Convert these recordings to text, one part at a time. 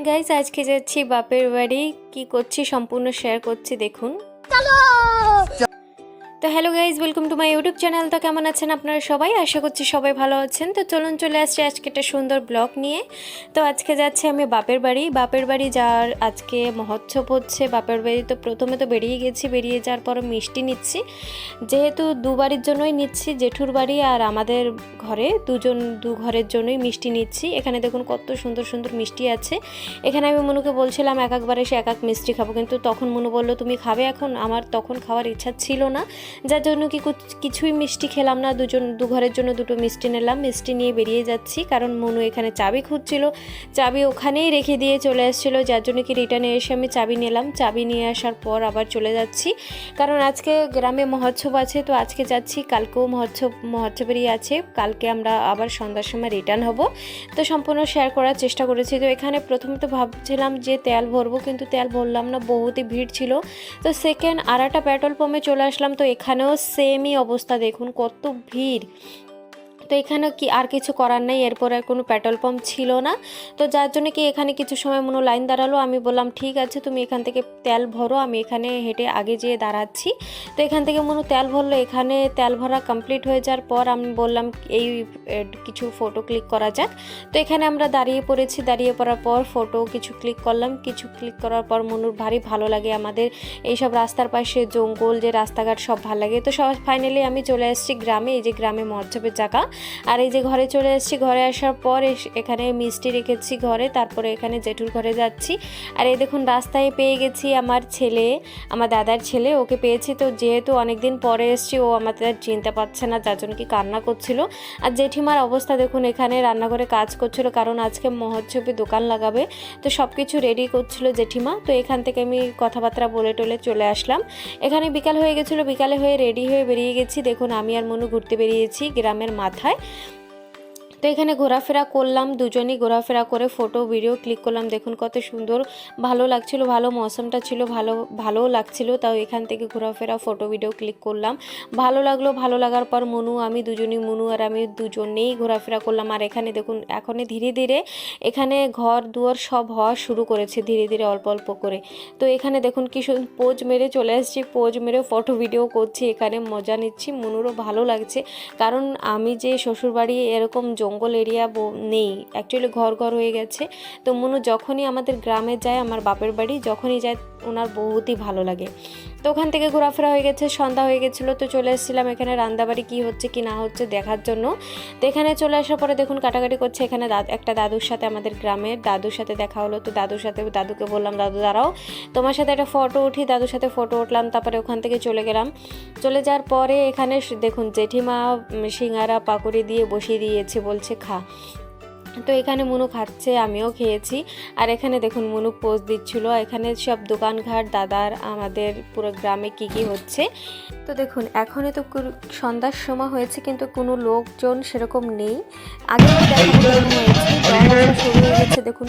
Guys, আজকে যাচ্ছি বাপের বাড়ি। কি করছি সম্পূর্ণ শেয়ার করছি, দেখুন। তো hello guys, welcome to my YouTube channel. তো কেমন আছেন আপনারা সবাই? আশা করছি সবাই ভালো আছেন। তো চলুন চলে আসছি আজকে একটা সুন্দর ব্লগ নিয়ে। তো আজকে যাচ্ছি আমি বাপের বাড়ি যাওয়ার আজকে মহোৎসব হচ্ছে বাপের বাড়ি। তো প্রথমে তো বেরিয়ে গেছি, বেরিয়ে যাওয়ার পর মিষ্টি নিচ্ছি, যেহেতু দু বাড়ির জন্যই নিচ্ছি, জেঠুর বাড়ি আর আমাদের ঘরে দু ঘরের জন্যই মিষ্টি নিচ্ছি। এখানে দেখুন কত সুন্দর সুন্দর মিষ্টি আছে। এখানে আমি মনুকে বলছিলাম একবারে সে এক মিষ্টি খাবো, কিন্তু তখন মনু বললো তুমি খাবে এখন। আমার তখন খাওয়ার ইচ্ছা ছিল না, যার জন্য কিছুই মিষ্টি খেলাম না। দু ঘরের জন্য দুটো মিষ্টি নিলাম, মিষ্টি নিয়ে বেরিয়ে যাচ্ছি। কারণ মনু এখানে চাবি খুঁজছিল, চাবি ওখানেই রেখে দিয়ে চলে আসছিলো, যার জন্য কি রিটার্নে এসে আমি চাবি নিলাম। চাবি নিয়ে আসার পর আবার চলে যাচ্ছি, কারণ আজকে গ্রামে মহোৎসব আছে। তো আজকে যাচ্ছি, কালকেও মহোৎসবেরই আছে। কালকে আমরা আবার সন্ধ্যার সময় রিটার্ন হব। তো সম্পূর্ণ শেয়ার করার চেষ্টা করেছি। তো এখানে প্রথমে তো ভাবছিলাম যে তেল ভরবো, কিন্তু তেল ভরলাম না, বহুতই ভিড় ছিল। তো সেকেন্ড আর একটা পেট্রোল পাম্পে চলে আসলাম। তো এখানেও সেমই অবস্থা, দেখুন কত ভিড়। তো এখানে কি আর কিছু করার নেই, এরপর আর কোনো পেট্রোল পাম্প ছিল না। তো যার জন্য কি এখানে কিছু সময় মনে লাইন দাঁড়ালো। আমি বললাম ঠিক আছে তুমি এখান থেকে তেল ভরো, আমি এখানে হেঁটে আগে যেয়ে দাঁড়াচ্ছি। তো এখান থেকে মনে তেল ভরলো। এখানে তেল ভরা কমপ্লিট হয়ে যাওয়ার পর আমি বললাম এই কিছু ফটো ক্লিক করা যাক। তো এখানে আমরা দাঁড়িয়ে পড়েছি, দাঁড়িয়ে পড়ার পর ফটো কিছু ক্লিক করলাম। কিছু ক্লিক করার পর মনুর ভারী ভালো লাগে আমাদের এইসব রাস্তার পাশে জঙ্গল, যে রাস্তাঘাট সব ভালো লাগে। তো সব ফাইনালি আমি চলে আসছি গ্রামে, এই যে গ্রামে মহোৎসবের জায়গা। আর এই যে ঘরে চলে এসেছি, ঘরে আসার পর এখানে মিষ্টি রেখেছি ঘরে, তারপরে এখানে জেঠুর ঘরে যাচ্ছি। আর এই দেখুন রাস্তায় পেয়ে গেছি আমার ছেলে, আমার দাদার ছেলে, ওকে পেয়েছি। তো যেহেতু অনেকদিন পরে এসেছি, ও আমাদের চিনতে পারছে না, যার জন্য কি কান্না করছিল। আর জেঠিমার অবস্থা দেখুন, এখানে রান্নাঘরে কাজ করছিল, কারণ আজকে মহোৎসবে দোকান লাগাবে। তো সব কিছু রেডি করছিল জেঠিমা। তো এখান থেকে আমি কথাবার্তা বলে টলে চলে আসলাম। এখানে বিকাল হয়ে গেছিলো, বিকালে হয়ে রেডি হয়ে বেরিয়ে গেছি। দেখুন আমি আর মনু ঘুরতে বেরিয়েছি গ্রামের মাথায়। তো এখানে ঘোরাফেরা করলাম, দুজনেই ঘোরাফেরা করে ফটো ভিডিও ক্লিক করলাম। দেখুন কত সুন্দর, ভালো লাগছিল, ভালো মৌসুমটা ছিল, ভালোও লাগছিল। তাও এখান থেকে ঘোরাফেরা ফটো ভিডিও ক্লিক করলাম, ভালো লাগলো। ভালো লাগার পর মনু আর আমি দুজনেই ঘোরাফেরা করলাম। আর এখানে দেখুন এখন ধীরে ধীরে এখানে ঘর দুয়ার সব হওয়া শুরু করেছে, ধীরে ধীরে অল্প অল্প করে। তো এখানে দেখুন কি পোজ মেরে চলে আসছি, পোজ মেরে ফটো ভিডিও করছি, এখানে মজা নিচ্ছি। মনুরও ভালো লাগছে, কারণ আমি যে শ্বশুরবাড়ি এরকম জঙ্গল এরিয়া নেই, অ্যাকচুয়ালি ঘর হয়ে গেছে। তো মনু যখনই আমাদের গ্রামে যায়, আমার বাপের বাড়ি যখনই যায়, ওনার বহুতই ভালো লাগে। তো ওখান থেকে ঘোরাফেরা হয়ে গেছে, সন্ধ্যা হয়ে গেছিলো। তো চলে এসেছিলাম এখানে রান্নাবাড়ি কী হচ্ছে কি না হচ্ছে দেখার জন্য। তো এখানে চলে আসার পরে দেখুন কাটাকাটি করছে। এখানে একটা দাদুর সাথে, আমাদের গ্রামের দাদুর সাথে দেখা হলো। তো দাদুকে বললাম দাদু দাঁড়াও, তোমার সাথে একটা ফটো উঠি। দাদুর সাথে ফটো উঠলাম, তারপরে ওখান থেকে চলে গেলাম। চলে যাওয়ার পরে এখানে দেখুন জেঠিমা সিঙ্গারা পাকুড়ি দিয়ে বসিয়ে দিয়েছে, বলছে খা। তো এখানে মনু খাচ্ছে, আমিও খেয়েছি। আর এখানে দেখুন মনু পোজ দিচ্ছিল। এখানে সব দোকানঘাট দাদার আমাদের পুরো গ্রামে কি হচ্ছে। তো দেখুন এখনই তো সন্ধ্যার সময় হয়েছে, কিন্তু কোনো লোকজন সেরকম নেই। আগে হয়েছে শুরু হয়ে গেছে, দেখুন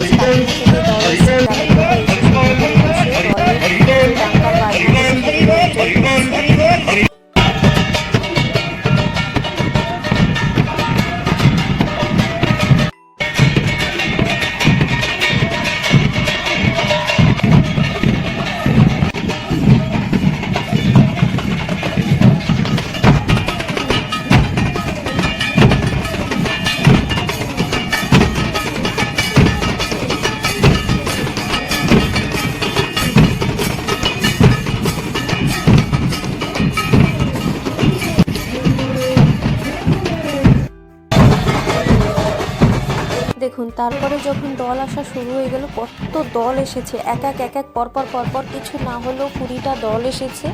দেখুন। তারপরে যখন দল আসা শুরু হয়ে গেল, কত দল এসেছে, এক এক পরপর কিছু না হলেও 20টা দল এসেছে।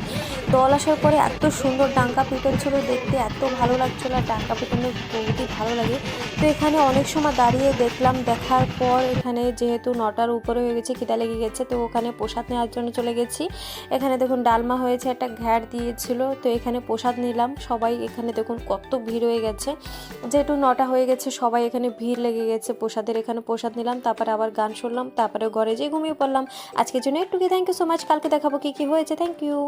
দল আসার পরে এত সুন্দর ডাঙ্কা পিটন ছিল, দেখতে এত ভালো লাগছিল। আর ডাঙ্কা পিটনে বহুতই ভালো লাগে। তো এখানে অনেক সময় দাঁড়িয়ে দেখলাম, দেখার পর এখানে যেহেতু 9টার উপরে হয়ে গেছে, খিদা লেগে গেছে। তো ওখানে প্রসাদ নেওয়ার জন্য চলে গেছি। এখানে দেখুন ডালমা হয়েছে, একটা ঘ্যাট দিয়েছিল। তো এখানে প্রসাদ নিলাম সবাই। এখানে দেখুন কত ভিড় হয়ে গেছে, যেহেতু 9টা হয়ে গেছে, সবাই এখানে ভিড় লেগে গেছে প্রসাদের। এখানে প্রসাদ নিলাম, তারপরে আবার গান শুনলাম, তারপরে ঘরে যেয়ে ঘুমিয়ে পড়লাম। আজকের জন্য একটু থ্যাংক ইউ সো মাচ। কালকে দেখাবো কি হয়েছে। Thank you.